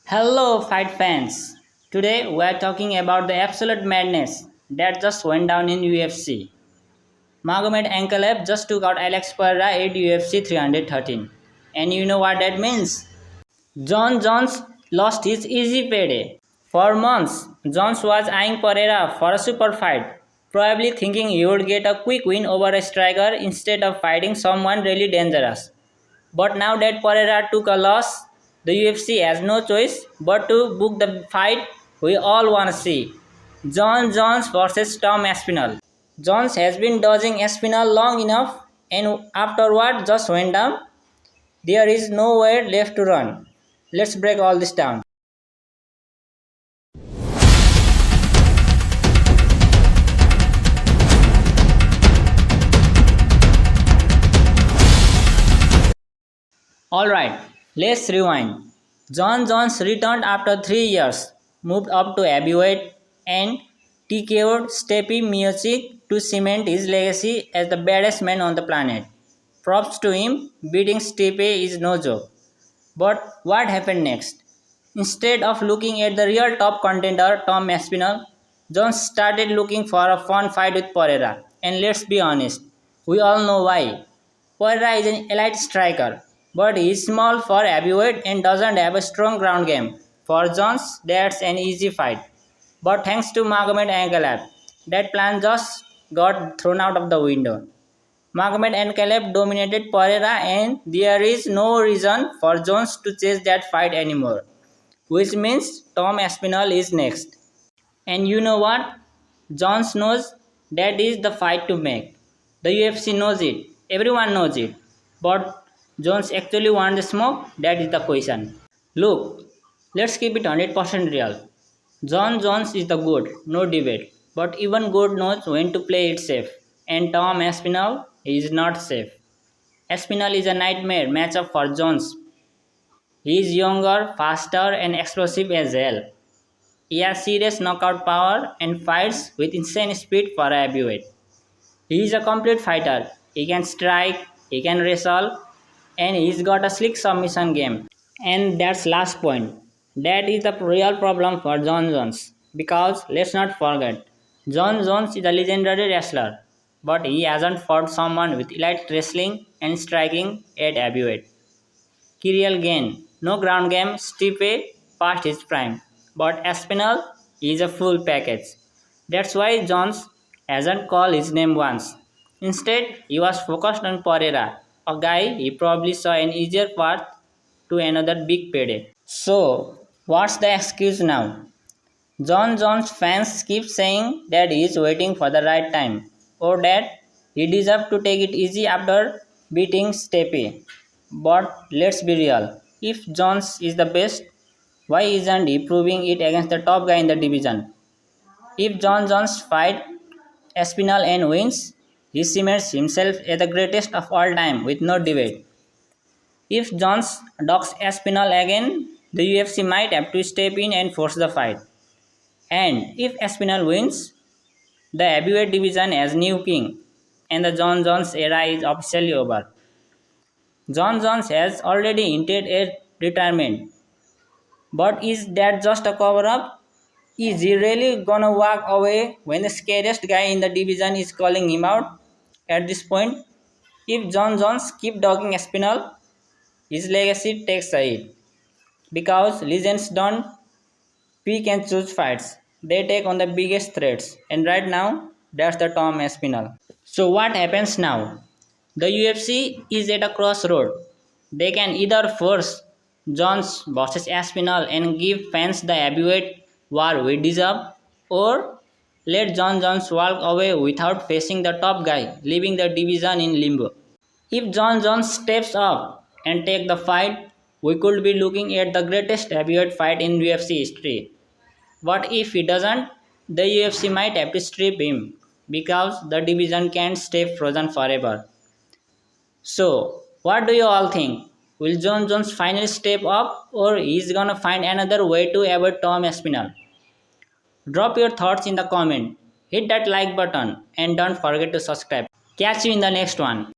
Hello, fight fans! Today we are talking about the absolute madness that just went down in UFC. Magomed Ankalaev just took out Alex Pereira at UFC 313. And you know what that means? Jon Jones lost his easy payday. For months, Jones was eyeing Pereira for a super fight, probably thinking he would get a quick win over a striker instead of fighting someone really dangerous. But now that Pereira took a loss, the UFC has no choice but to book the fight we all want to see. Jon Jones versus Tom Aspinall. Jones has been dodging Aspinall long enough, and after what just went down, there is nowhere left to run. Let's break all this down. Alright, let's rewind. Jon Jones returned after 3 years, moved up to heavyweight, and TKO'd Stipe Miocic to cement his legacy as the baddest man on the planet. Props to him, beating Stipe is no joke. But what happened next? Instead of looking at the real top contender, Tom Aspinall, Jones started looking for a fun fight with Pereira. And let's be honest, we all know why. Pereira is an elite striker, but he is small for heavyweight and doesn't have a strong ground game. For Jones, that's an easy fight. But thanks to Magomed Ankalaev, that plan just got thrown out of the window. Magomed Ankalaev dominated Pereira and there is no reason for Jones to chase that fight anymore. Which means Tom Aspinall is next. And you know what? Jones knows that is the fight to make. The UFC knows it. Everyone knows it. But Jones actually wants the smoke? That is the question. Look, let's keep it 100% real. Jon Jones is the GOAT, no debate. But even GOAT knows when to play it safe. And Tom Aspinall is not safe. Aspinall is a nightmare matchup for Jones. He is younger, faster, and explosive as hell. He has serious knockout power and fights with insane speed for a heavyweight. He is a complete fighter. He can strike, he can wrestle, and he's got a slick submission game. And that's last point. That is the real problem for Jon Jones. Because let's not forget, Jon Jones is a legendary wrestler, but he hasn't fought someone with elite wrestling and striking at heavyweight. Kirill Gain, no ground game, Stipe past his prime, but Aspinall is a full package. That's why Jones hasn't called his name once. Instead, he was focused on Pereira, a guy he probably saw an easier path to another big payday. So, what's the excuse now? Jon Jones fans keep saying that he is waiting for the right time, or that he deserves to take it easy after beating Stipe. But let's be real. If Jones is the best, why isn't he proving it against the top guy in the division? If Jon Jones fights Aspinall and wins, he cements himself as the greatest of all time with no debate. If Jones docks Aspinall again, the UFC might have to step in and force the fight. And if Aspinall wins, the heavyweight division has new king, and the Jon Jones era is officially over. Jon Jones has already hinted at retirement, but is that just a cover up? Is he really gonna walk away when the scariest guy in the division is calling him out? At this point, if Jon Jones keep dogging Aspinall, his legacy takes a hit. Because legends don't pick and choose fights. They take on the biggest threats. And right now, that's the Tom Aspinall. So what happens now? The UFC is at a crossroad. They can either force Jones versus Aspinall and give fans the heavyweight war we deserve, or let Jon Jones walk away without facing the top guy, leaving the division in limbo. If Jon Jones steps up and take the fight, we could be looking at the greatest heavyweight fight in UFC history. But if he doesn't, the UFC might have to strip him because the division can't stay frozen forever. So, what do you all think? Will Jon Jones finally step up or he's gonna find another way to avoid Tom Aspinall? Drop your thoughts in the comment, hit that like button and don't forget to subscribe. Catch you in the next one.